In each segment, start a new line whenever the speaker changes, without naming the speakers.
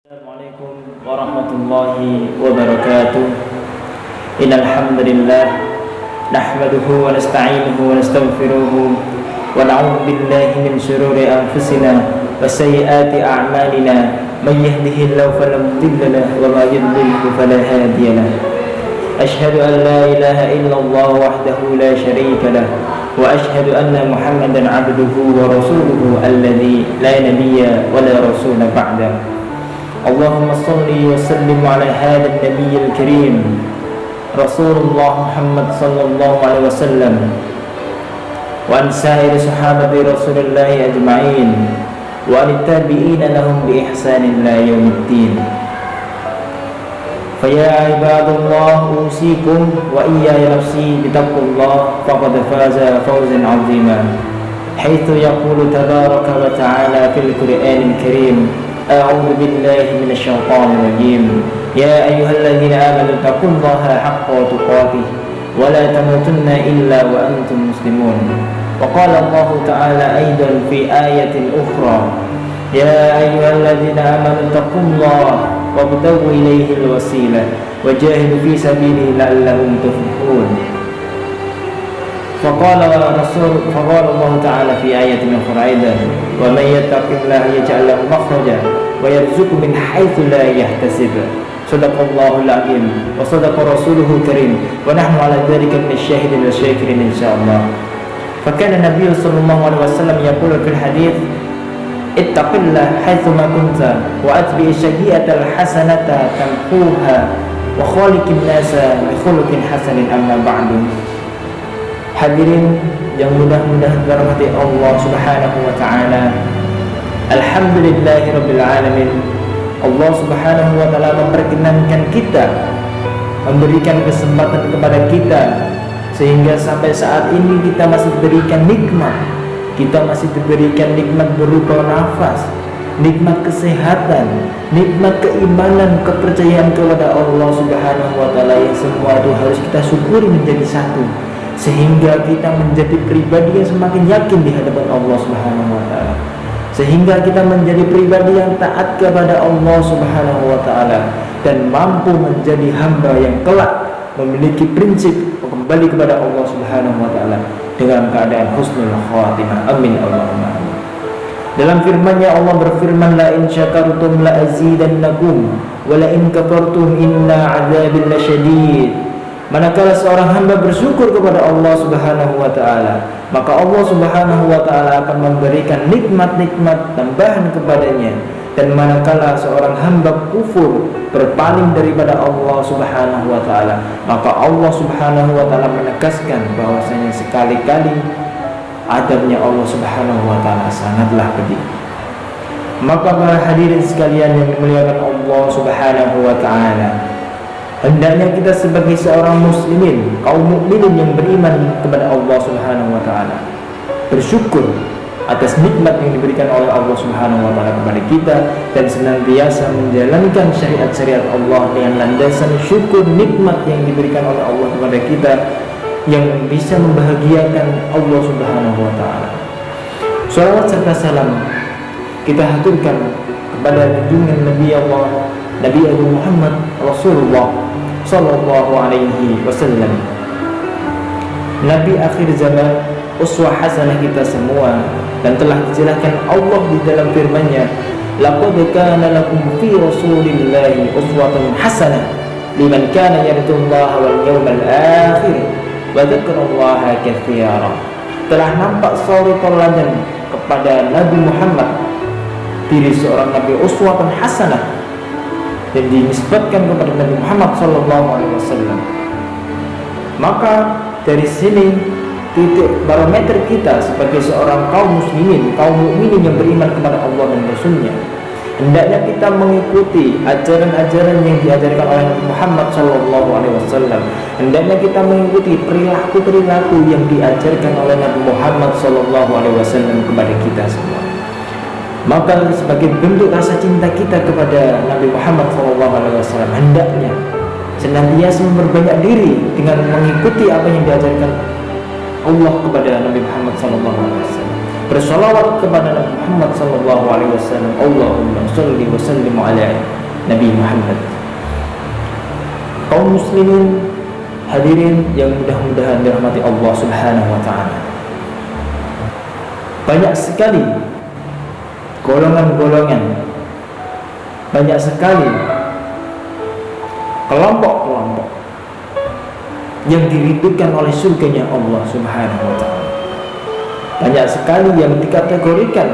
Assalamualaikum warahmatullahi wabarakatuh. Innal hamdalillah nahmaduhu wa nasta'inuhu wa nastaghfiruhu wa na'udzu billahi min shururi anfusina wa sayyiati a'malina. May yahdihillahu fala mudilla lahu wa may yudlil fala hadiya lahu. Ashhadu an la ilaha illallah wahdahu la syarika lahu wa ashhadu anna Muhammadan 'abduhu wa rasuluhu alladzi la nabiyya wa la rasula ba'dahu. Allahumma salli wa sallim ala hadha an-nabiy al-karim Rasulullah Muhammad sallallahu alaihi wasallam wa an sa'iri sahabati Rasulillah ajma'in wa an tabi'ina lahum bi ihsanin la yaumiddin. Fa ya ibadallah usikum wa iyaya nafsi bitaqullah faqad faza fawzan 'azima. Haitsu yaqulu tabaraka wa ta'ala fil Qur'anil Karim أعوذ بالله من الشيطان الرجيم يا أيها الذين آمنوا اتقوا الله حق تقاته ولا تموتن إلا وأنتم مسلمون. وقال الله تعالى أيضا في آية أخرى يا أيها الذين آمنوا اتقوا الله وابتغوا إليه الوسيلة وجاهدوا في سبيله لعلهم تفلحون. فقال الله تعالى في آية أخرى أيضا ومن يتق الله يجعل له مخرجا ويرزقه من حيث لا يحتسب. صدق الله العظيم وصدق رسوله الكريم ونحن على ذلك من الشاهدين والشاكرين إن شاء الله. فكان النبي صلى الله عليه وسلم يقول في الحديث اتق الله حيثما كنت وأتبع السيئة الحسنة تمحوها وخالق الناس بخلق حسن. أما بعد. Hadirin yang mudah-mudahan dirahmati Allah Subhanahu wa taala. Alhamdulillahirabbil alamin. Allah Subhanahu wa taala memperkenankan kita, memberikan kesempatan kepada kita sehingga sampai saat ini kita masih diberikan nikmat. Kita masih diberikan nikmat berupa nafas, nikmat kesehatan, nikmat keimanan, kepercayaan kepada Allah Subhanahu wa taala yang semua itu harus kita syukuri menjadi satu, sehingga kita menjadi pribadi yang semakin yakin di hadapan Allah Subhanahu wa taala, sehingga kita menjadi pribadi yang taat kepada Allah Subhanahu wa taala dan mampu menjadi hamba yang kelak memiliki prinsip kembali kepada Allah Subhanahu wa taala dengan keadaan husnul khatimah. Amin Allahumma amin. Dalam firman-Nya Allah berfirman la in syakartum la azidannakum wa la in kafartum inna 'adzabi lasyadid. Manakala seorang hamba bersyukur kepada Allah Subhanahu wa taala, maka Allah Subhanahu wa taala akan memberikan nikmat-nikmat tambahan kepadanya. Dan manakala seorang hamba kufur, berpaling daripada Allah Subhanahu wa taala, maka Allah Subhanahu wa taala menegaskan bahwasanya sekali-kali adabnya Allah Subhanahu wa taala sangatlah pedih. Maka para hadirin sekalian yang dimuliakan Allah Subhanahu wa taala, hendaknya kita sebagai seorang muslimin, kaum mukminin yang beriman kepada Allah Subhanahu wa taala, bersyukur atas nikmat yang diberikan oleh Allah Subhanahu wa taala kepada kita dan senantiasa menjalankan syariat-syariat Allah dengan landasan syukur nikmat yang diberikan oleh Allah kepada kita yang bisa membahagiakan Allah Subhanahu wa taala. Shalawat serta salam kita haturkan kepada junjungan Nabi Allah Nabi Muhammad Rasulullah sallallahu alaihi wasallam, Nabi akhir zaman, uswah hasanah kita semua, dan telah dijelaskan Allah di dalam firman-Nya laqad kana lakum fi rasulillahi uswatun hasanah liman kana yarjullaha wal yawmal akhir wa dzakarallaha katsira. Telah nampak suri teladan kepada Nabi Muhammad diri seorang nabi uswatun hasanah yang dinisbatkan kepada Nabi Muhammad sallallahu alaihi wasallam. Maka dari sini titik barometer kita sebagai seorang kaum muslimin, kaum mukminin yang beriman kepada Allah dan Rasul-Nya, hendaknya kita mengikuti ajaran-ajaran yang diajarkan oleh Nabi Muhammad sallallahu alaihi wasallam. Hendaknya kita mengikuti perilaku-perilaku yang diajarkan oleh Nabi Muhammad sallallahu alaihi wasallam kepada kita semua. Maka sebagai bentuk rasa cinta kita kepada Nabi Muhammad SAW, hendaknya senantiasa memperbanyak diri dengan mengikuti apa yang diajarkan Allah kepada Nabi Muhammad SAW. bersolawat kepada Nabi Muhammad sallallahu alaihi wasallam. Allahumma shalli wa sallim ala Nabi Muhammad. Kaum muslimin hadirin yang mudah-mudahan dirahmati Allah Subhanahu wa taala. Banyak sekali golongan-golongan, banyak sekali kelompok-kelompok yang dirindukan oleh surganya Allah Subhanahu wa taala. Banyak sekali yang dikategorikan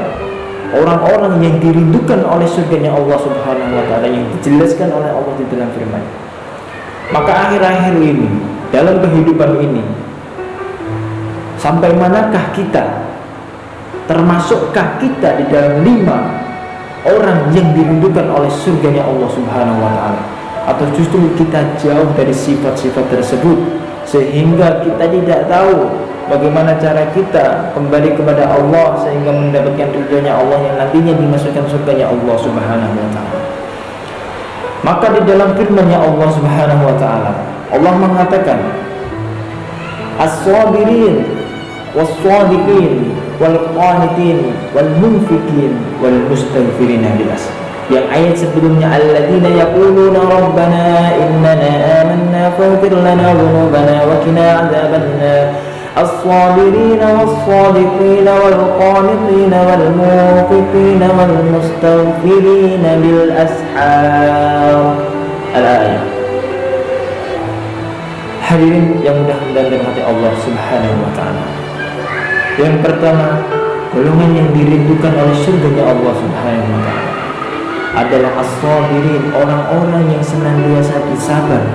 orang-orang yang dirindukan oleh surganya Allah Subhanahu wa taala, yang dijelaskan oleh Allah di dalam firman. Maka akhir-akhir ini, dalam kehidupan ini, sampai manakah kita? Termasukkah kita di dalam 5 orang yang dirindukan oleh surganya Allah Subhanahu wa taala? Atau justru kita jauh dari sifat-sifat tersebut sehingga kita tidak tahu bagaimana cara kita kembali kepada Allah sehingga mendapatkan ridhonya Allah yang nantinya dimasukkan surganya Allah Subhanahu wa taala. Maka di dalam firman-Nya Allah Subhanahu wa taala, Allah mengatakan as-sabirin was-shadiqin wal-qanitin wal-munfiqin wal-mustaghfirin bil ashar. Yang ayat sebelumnya, alladzina yaquluna rabbana innana amanna faghfir lana dhunubana wa qina adzabannar. الصابرين والصادقين والقانطين والموقفين والمستغفرين بالأسحار. Al-ayat. Hadirin yang mudah-mudahan dirahmati Allah Subhanahu wa taala. Yang pertama, golongan yang dirindukan oleh surganya Allah Subhanahu wa taala adalah as-sabirin, orang-orang yang senantiasa bersabar.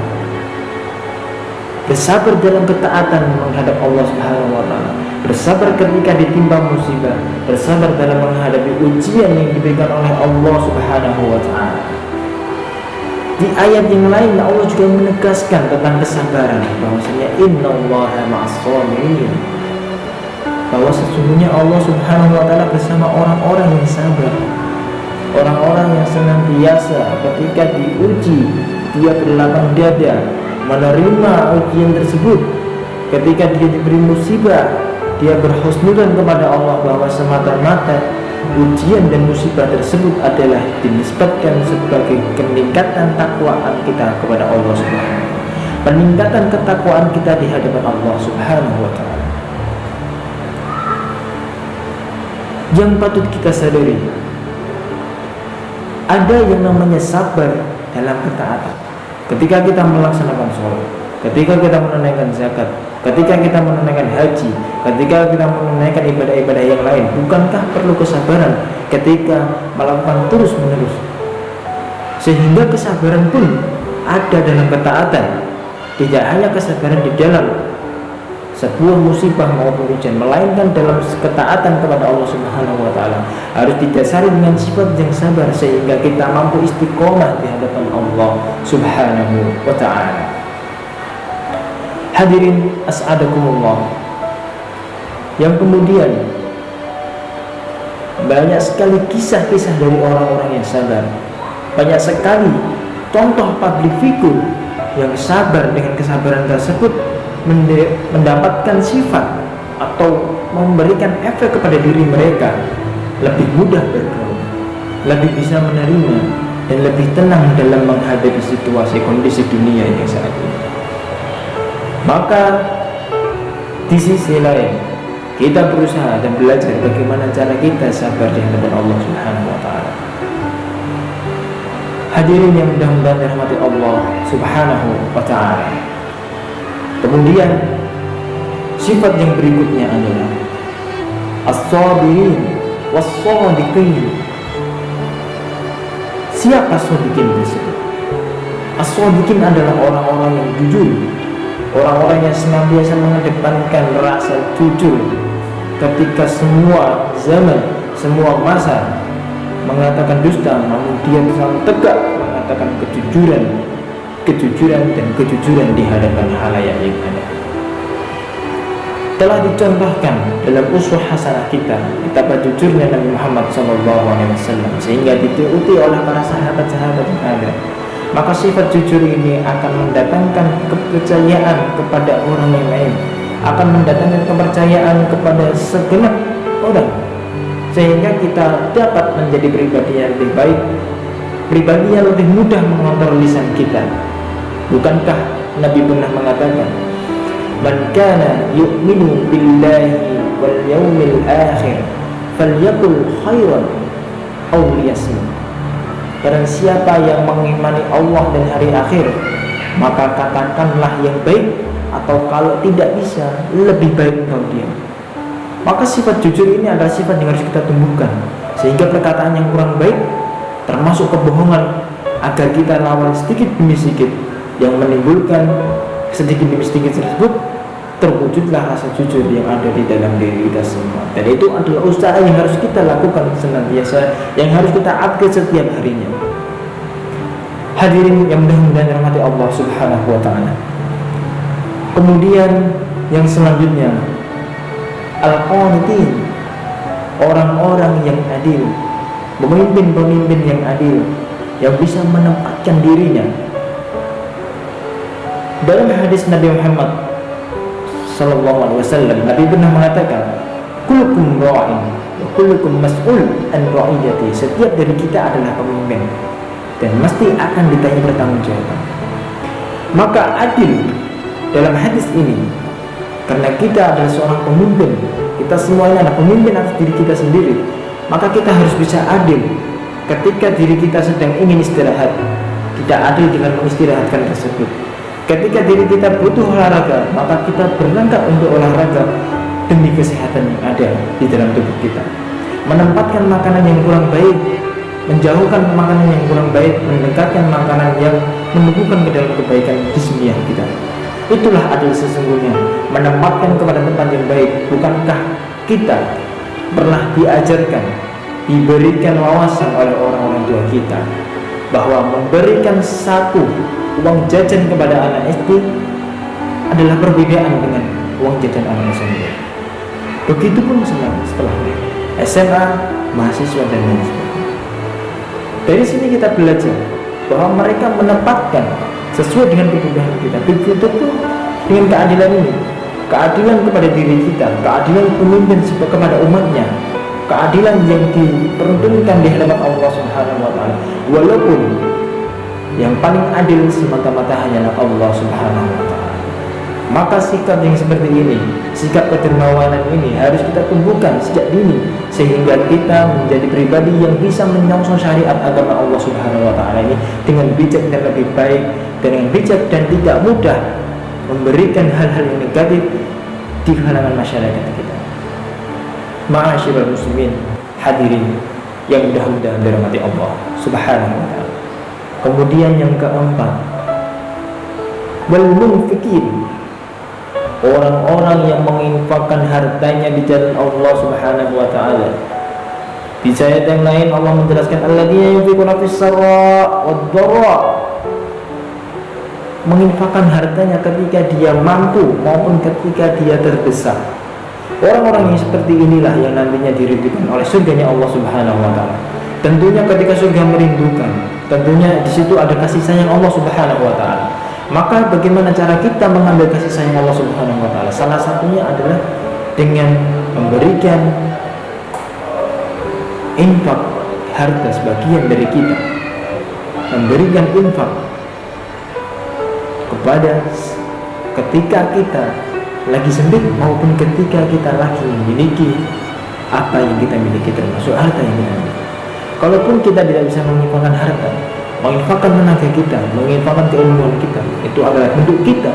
Bersabar dalam ketaatan menghadap Allah Subhanahu wa taala, bersabar ketika ditimpa musibah, bersabar dalam menghadapi ujian yang diberikan oleh Allah Subhanahu wa taala. Di ayat yang lain Allah juga menegaskan tentang kesabaran, bahwasanya innallaha ma'as-sabirin, bahwa sesungguhnya Allah Subhanahu wa taala bersama orang-orang yang sabar. Orang-orang yang senantiasa ketika diuji dia berlapang dada menerima ujian tersebut. Ketika dia diberi musibah, dia berhusnudzon kepada Allah bahwa semata-mata ujian dan musibah tersebut adalah dinisbatkan sebagai peningkatan takwaan kita kepada Allah Subhanahu wa taala, peningkatan ketakwaan kita di hadapan Allah Subhanahu wa taala. Yang patut kita sadari, ada yang namanya sabar dalam ketaatan. Ketika kita melaksanakan sholat, ketika kita menunaikan zakat, ketika kita menunaikan haji, ketika kita menunaikan ibadah-ibadah yang lain, bukankah perlu kesabaran ketika melakukan terus-menerus? Sehingga kesabaran pun ada dalam ketaatan. Tidak hanya kesabaran di dalam sebuah musibah maupun ujian, melainkan dalam ketaatan kepada Allah Subhanahu wa taala harus didasari dengan sifat yang sabar sehingga kita mampu istiqomah di hadapan Allah Subhanahu wa taala. Hadirin as'adakumullah. Yang kemudian banyak sekali kisah-kisah dari orang-orang yang sabar. Banyak sekali contoh public figure yang sabar, dengan kesabaran tersebut mendapatkan sifat atau memberikan efek kepada diri mereka lebih mudah bergaul, lebih bisa menerima dan lebih tenang dalam menghadapi situasi kondisi dunia yang saat ini. Maka di sisi lain kita berusaha dan belajar bagaimana cara kita sabar di hadapan Allah Subhanahu wa taala. Hadirin yang mudah-mudahan dirahmati Allah Subhanahu wa taala. Kemudian sifat yang berikutnya adalah as-sabirin was-shadiqin. Siapa shadiqin tersebut? As-shadiqin adalah orang-orang yang jujur, orang-orang yang senantiasa mengedepankan rasa jujur ketika semua zaman, semua masa mengatakan dusta, namun dia selalu tegak mengatakan kejujuran dan kejujuran di hadapan khalayak yang ada. Telah dicontohkan dalam uswah hasanah kita betapa jujurnya Nabi Muhammad SAW, sehingga diikuti oleh para sahabat-sahabat yang ada. Maka sifat jujur ini akan mendatangkan kepercayaan kepada orang yang lain, akan mendatangkan kepercayaan kepada segenap orang sehingga kita dapat menjadi pribadi yang lebih baik, pribadi yang lebih mudah mengontrol lisan kita. Bukankah Nabi pernah mengatakan, "Man kana yu'minu billahi wal yawmil akhir falyaqul khairan aw liyasmut." Barang siapa yang mengimani Allah dan hari akhir, maka katakanlah yang baik, atau kalau tidak bisa, lebih baik engkau diam. Maka sifat jujur ini adalah sifat yang harus kita tumbuhkan, sehingga perkataan yang kurang baik, termasuk kebohongan, agar kita lawan sedikit demi sedikit, yang menimbulkan sedikit demi sedikit tersebut terwujudlah rasa jujur yang ada di dalam diri kita semua. Dan itu adalah usaha yang harus kita lakukan senantiasa, yang harus kita upgrade setiap harinya. Hadirin yang mudah-mudahan dirahmati Allah Subhanahu wa ta'ala. Kemudian yang selanjutnya, al-qanitin, orang-orang yang adil, pemimpin-pemimpin yang adil, yang bisa menempatkan dirinya. Dalam hadis Nabi Muhammad sallallahu alaihi wasallam, Nabi pernah mengatakan, kullukum ra'in wa kullukum mas'ul an ra'iyati. Setiap dari kita adalah pemimpin dan mesti akan ditanya pertanggungjawaban. Maka adil dalam hadis ini, karena kita adalah seorang pemimpin, kita semuanya adalah pemimpin atas diri kita sendiri, maka kita harus bisa adil. Ketika diri kita sedang ingin istirahat, kita adil dengan mengistirahatkan tersebut. Ketika diri kita butuh olahraga, maka kita berangkat untuk olahraga demi kesehatan yang ada di dalam tubuh kita. Menempatkan makanan yang kurang baik, menjauhkan makanan yang kurang baik, mendekatkan makanan yang menumbuhkan ke dalam kebaikan jismiyah kita. Itulah adil sesungguhnya, menempatkan kepada tempat yang baik. Bukankah kita pernah diajarkan, diberikan wawasan oleh orang-orang tua kita, bahwa memberikan satu uang jajan kepada anak SD adalah perbedaan dengan uang jajan anak SMP. Begitupun setelahnya, SMA, mahasiswa, dan lain sebagainya. Dari sini kita belajar bahwa mereka menempatkan sesuai dengan kebutuhan kita. Begitupun dengan keadilan ini, keadilan kepada diri kita, keadilan pemimpin kepada umatnya, keadilan yang diperuntukkan di hadapan Allah Subhanahu wa ta'ala. Walaupun yang paling adil semata-mata hanyalah Allah Subhanahu wa ta'ala, maka sikap yang seperti ini, sikap kedermawanan ini harus kita tumbuhkan sejak dini, sehingga kita menjadi pribadi yang bisa menyongsong syariat agama Allah Subhanahu wa ta'ala ini dengan bijak dan lebih baik, dengan bijak dan tidak mudah memberikan hal-hal yang negatif di kalangan masyarakat kita. Ma'asyiral muslimin, hadirin yang mudah-mudahan dirahmati Allah Subhanahu wa ta'ala. Kemudian yang keempat, wal munfiqin, orang-orang yang menginfakkan hartanya di jalan Allah Subhanahu wa ta'ala. Di ayat yang lain Allah menjelaskan, alladzina yunfiquna fis sarra wad dharra, menginfakkan hartanya ketika dia mampu maupun ketika dia terdesak. Orang-orang yang seperti inilah yang nantinya diridhokan oleh surganya Allah Subhanahu wa ta'ala. Tentunya ketika surga merindukan, tentunya di situ ada kasih sayang Allah Subhanahu wa ta'ala. Maka bagaimana cara kita mengambil kasih sayang Allah Subhanahu wa ta'ala? Salah satunya adalah dengan memberikan infak harta sebagian dari kita, memberikan infak kepada ketika kita lagi sempit maupun ketika kita lagi memiliki apa yang kita miliki, termasuk harta yang kita miliki. Kalaupun kita tidak bisa menginfakkan harta, menginfakkan tenaga kita, menginfakkan keilmuan kita, itu adalah bentuk kita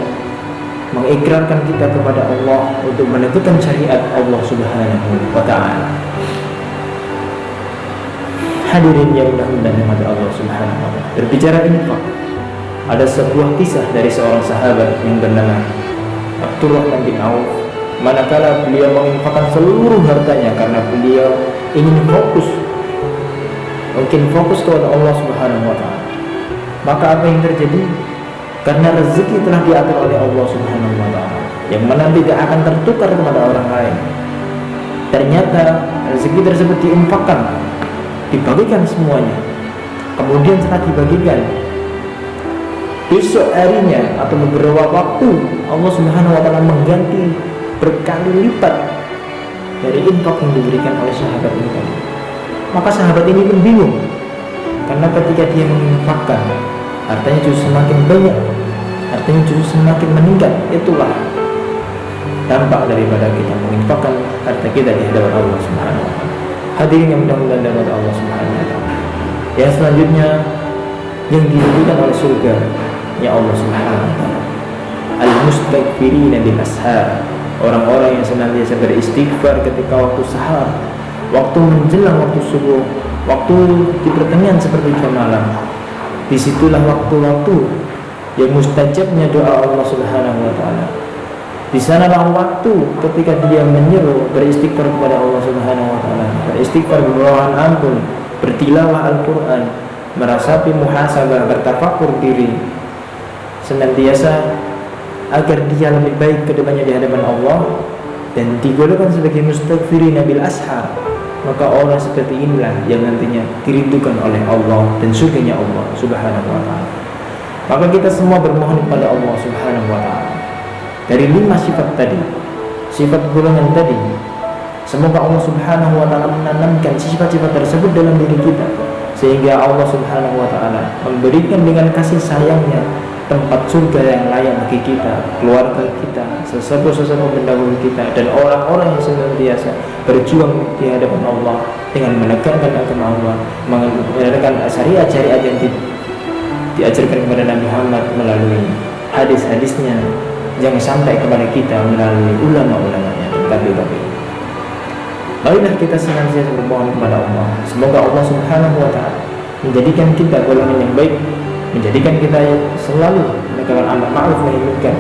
mengikrarkan kita kepada Allah untuk menegakkan syariat Allah Subhanahu wa ta'ala. Hadirin yang mudah-mudahan dirahmati Allah Subhanahu wa ta'ala. Berbicara infak, ada sebuah kisah dari seorang sahabat yang bernama Abdurrahman bin Auf, manakala beliau menginfakkan seluruh hartanya karena beliau ingin fokus kepada Allah Subhanahu wa ta'ala. Maka apa yang terjadi? Karena rezeki telah diatur oleh Allah Subhanahu wa ta'ala, yang mana tidak akan tertukar kepada orang lain. Ternyata rezeki tersebut diinfakkan, dibagikan semuanya. Kemudian setelah dibagikan, besok harinya atau beberapa waktu Allah Subhanahu wa ta'ala mengganti berkali lipat dari infak yang diberikan oleh sahabat ini tadi. Maka sahabat ini pun bingung, karena ketika dia menginfakkan, hartanya justru semakin banyak, hartanya justru semakin meningkat. Itulah dampak daripada kita menginfakkan harta kita di hadapan Allah Subhanahu wa taala. Hadirin yang mudah-mudahan daripada Allah Subhanahu wa taala. Yang selanjutnya yang diridhokan oleh surga, ya Allah Subhanahu wa taala, al-mustaghfirina bil ashar, orang-orang yang senantiasa beristighfar ketika waktu sahar, waktu menjelang waktu subuh, waktu di pertengahan sepertiga malam. Disitulah waktu-waktu yang mustajabnya doa Allah Subhanahu wa taala. Di sanalah waktu ketika dia menyeru beristighfar kepada Allah Subhanahu wa taala, beristighfar, bermohon ampun, bertilawah Al-Qur'an, merasapi muhasabah, bertafakur diri, senantiasa agar dia lebih baik ke depannya di hadapan Allah, dan digolongkan sebagai mustaghfirin bil ashar. Maka orang seperti inilah yang nantinya dirindukan oleh Allah dan surganya Allah Subhanahu wa taala. Maka kita semua bermohon kepada Allah Subhanahu wa taala dari 5 sifat tadi, sifat golongan tadi. Semoga Allah Subhanahu wa taala menanamkan sifat-sifat tersebut dalam diri kita, sehingga Allah Subhanahu wa taala memberikan dengan kasih sayangnya tempat surga yang layak bagi kita, keluarga kita, sesepuh-sesepuh pendahulu kita, dan orang-orang yang senantiasa berjuang di hadapan Allah dengan menegakkan agama Allah, menegakkan syariat-syariat yang diajarkan kepada Nabi Muhammad melalui hadis-hadisnya yang sampai kepada kita melalui ulama-ulamanya dan tabi'in. Marilah kita senantiasa bermohon kepada Allah, semoga Allah Subhanahu wa taala menjadikan kita golongan yang baik, menjadikan kita selalu menegakkan amar ma'ruf nahi munkar,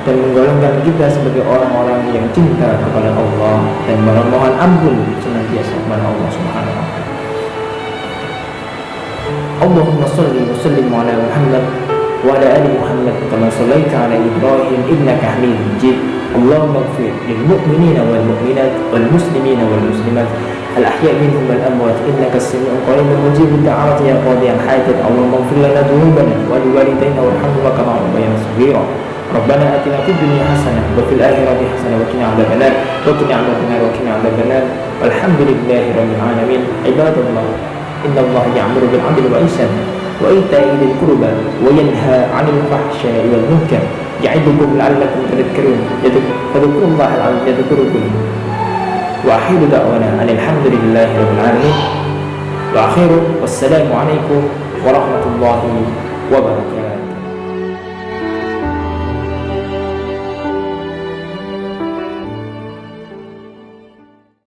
dan menggolongkan kita sebagai orang-orang yang cinta kepada Allah dan memohon ampun senantiasa kepada Allah Subhanahu wa taala. Allahumma shalli wa sallim ala Muhammad wa ala ali Muhammad kama shallaita ala Ibrahim innaka Hamidum Majid. Allahumma ighfir lil mu'minina wal mu'minat wal muslimina wal muslimat al ahya' minhum wal amwat innaka as-sami'u qaribun mujibud da'awati ya qadiyal hajat. Allahumma ighfir lana dhunubana wa liwalidayna warhamhuma kama rabbayana shaghira. Rabbana atina fid dunya hasanah wa fil akhirati hasanah wa qina adzabannar wa qina adzabannar wa qina adzabannar. Walhamdulillahi rabbil alamin. Ibadallah, innallaha ya'muru bil 'adli wal ihsan wa ita'i dzil qurba wa yanha 'anil fahsya'i wal munkar ya'idukum la'allakum tadhakkarun. Fadhkurullaha al-'azim yadhkurukum. Wa akhiru da'wana alhamdulillahi rabbil alamin. Wa akhiru wassalamu alaikum warahmatullahi wabarakatuh.